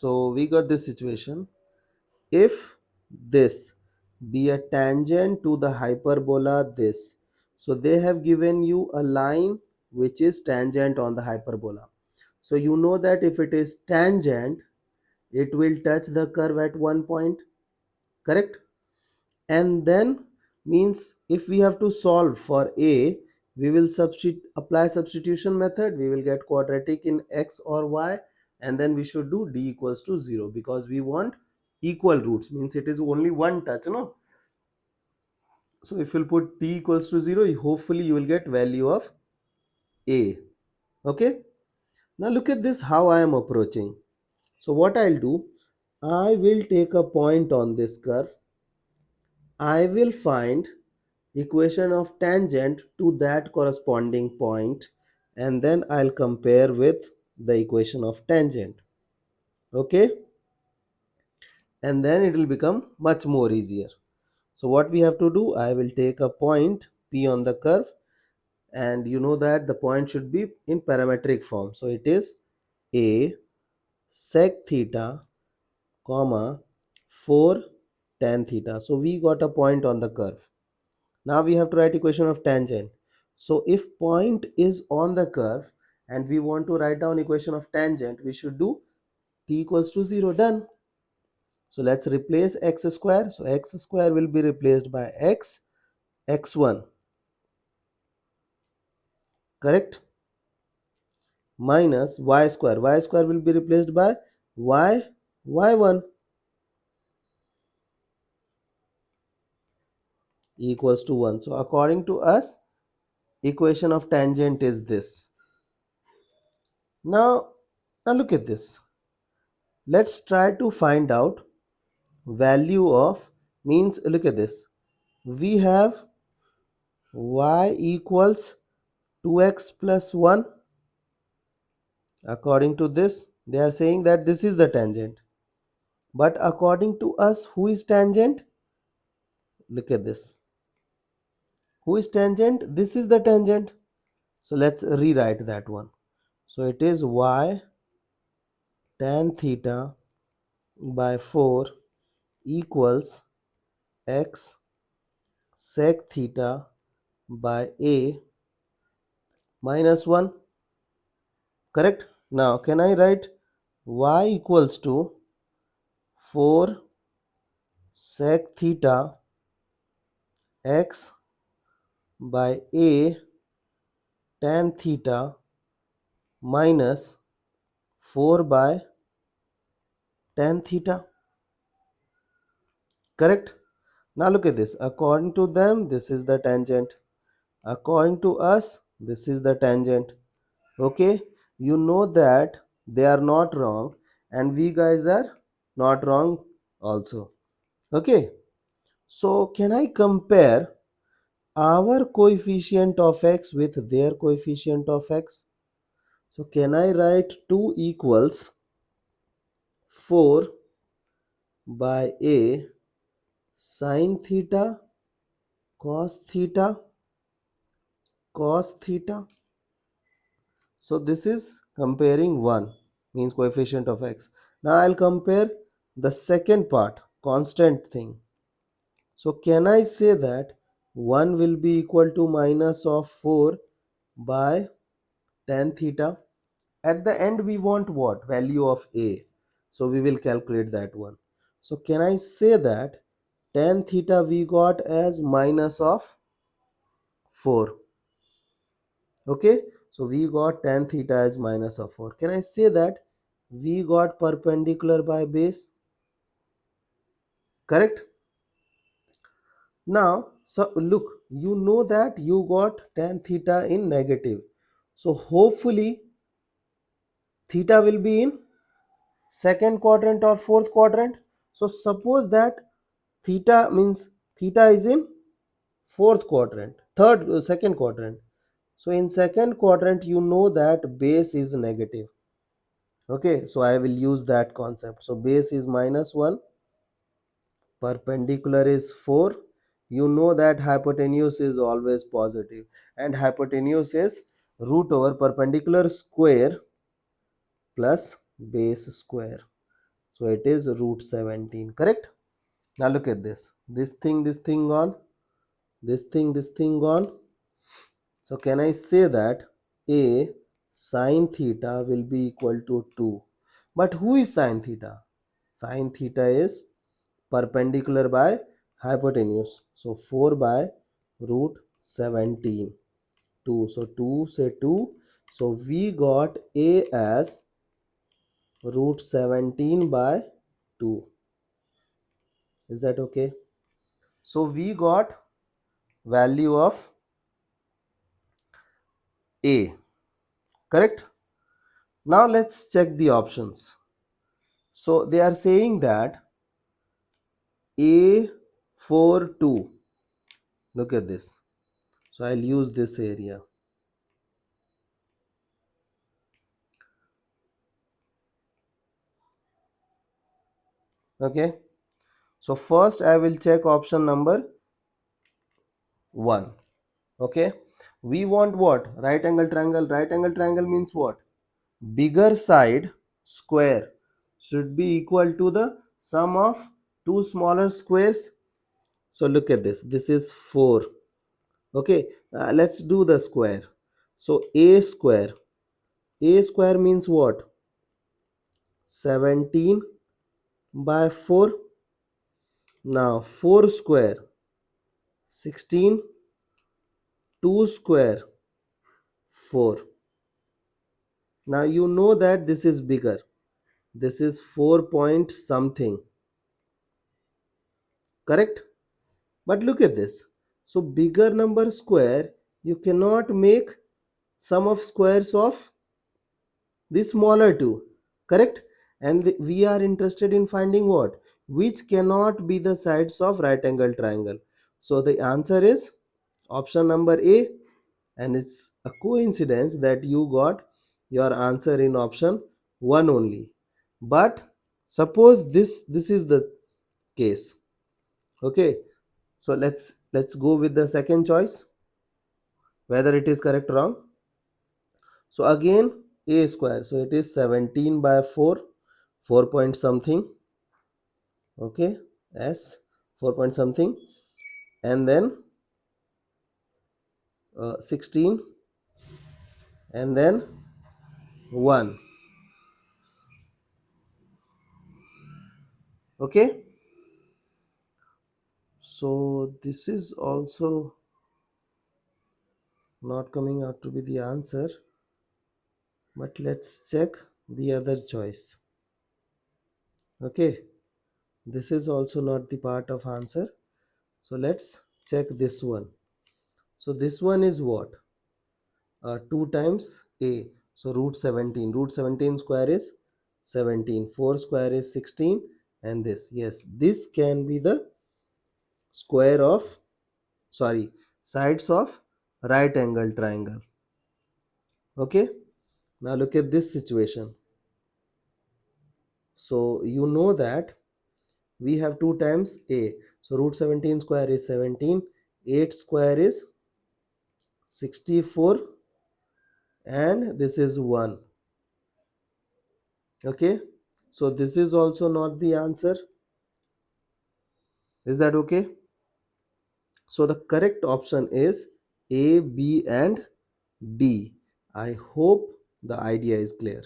So we got this situation. If this be a tangent to the hyperbola this, so they have given you a line which is tangent on the hyperbola. So you know that if it is tangent, it will touch the curve at one point, correct? And then means if we have to solve for a, we will apply substitution method. We will get quadratic in x or y, and then we should do d equals to 0 because we want equal roots, means it is only one touch, no? So if you'll put d equals to 0, hopefully you will get value of a. Okay, now look at this, how I am approaching. So what I'll do, I will take a point on this curve. I will find equation of tangent to that corresponding point, and then I'll compare with the equation of tangent. Okay, and then it will become much more easier. So what we have to do, I will take a point P on the curve, and you know that the point should be in parametric form. So it is a sec theta comma 4 tan theta. So we got a point on the curve. Now we have to write equation of tangent. So if point is on the curve and we want to write down equation of tangent, we should do t equals to 0. Done. So let's replace x square. So x square will be replaced by x1, correct, minus y square. Y square will be replaced by y1 equals to 1. So according to us, equation of tangent is this. Now look at this. Let's try to find out value of, means look at this, we have y equals 2x plus 1. According to this, they are saying that this is the tangent, but according to us, who is tangent? Look at this, who is tangent? This is the tangent. So let's rewrite that one. So it is y tan theta by 4 equals x sec theta by a minus 1, correct? Now can I write y equals to 4 sec theta x by a tan theta minus 4 by tan theta, correct? Now look at this, according to them this is the tangent, according to us this is the tangent. Okay, you know that they are not wrong and we guys are not wrong also. Okay, so can I compare our coefficient of x with their coefficient of x? So can I write 2 equals 4 by a sin theta cos theta cos theta? So this is comparing 1, means coefficient of x. Now I'll compare the second part, constant thing. So can I say that 1 will be equal to minus of 4 by tan theta? At the end we want what? Value of a. So we will calculate that one. So can I say that tan theta we got as minus of 4? Okay, so we got tan theta as minus of 4. Can I say that we got perpendicular by base? Correct? Now, so look, you know that you got tan theta in negative. So hopefully theta will be in second quadrant or fourth quadrant. So suppose that theta means theta is in fourth quadrant, second quadrant. So in second quadrant you know that base is negative. Okay, so I will use that concept. So base is minus 1, perpendicular is 4. You know that hypotenuse is always positive and hypotenuse is root over perpendicular square plus base square. So it is root 17. Correct? Now look at this. This thing gone. This thing gone. So can I say that a sine theta will be equal to 2? But who is sine theta? Sine theta is perpendicular by hypotenuse. So 4 by root 17. 2. So 2 say 2. So we got a as root 17 by 2. Is that okay? So we got value of a. Correct? Now let's check the options. So they are saying that a 4 2. Look at this. So I'll use this area. Okay. So first I will check option number 1. Okay. We want what? Right angle triangle. Right angle triangle means what? Bigger side square should be equal to the sum of two smaller squares. So look at this. This is 4. Okay. Let's do the square. So a square. A square means what? 17 by 4. Now 4 square 16, 2 square 4. Now you know that this is bigger. This is 4 point something. Correct? But look at this. So bigger number square, you cannot make sum of squares of the smaller two. Correct? And we are interested in finding what? Which cannot be the sides of right angle triangle. So the answer is option number A, and it's a coincidence that you got your answer in option 1 only. But suppose this is the case. Okay, so let's go with the second choice, whether it is correct or wrong. So again a square, so it is 17 by 4, 4 point something. Okay, s 4 point something, and then 16, and then 1. Okay, so this is also not coming out to be the answer, but let's check the other choice. Okay, this is also not the part of answer, so let's check this one. So this one is what? 2 times a, so root 17. Root 17 square is 17, 4 square is 16, and this, yes, this can be the square of, sorry, sides of right angle triangle. Okay, now look at this situation. So you know that we have 2 times a, so root 17 square is 17, 8 square is 64, and this is 1. Okay, so this is also not the answer. Is that okay? So the correct option is A, B and D. I hope the idea is clear.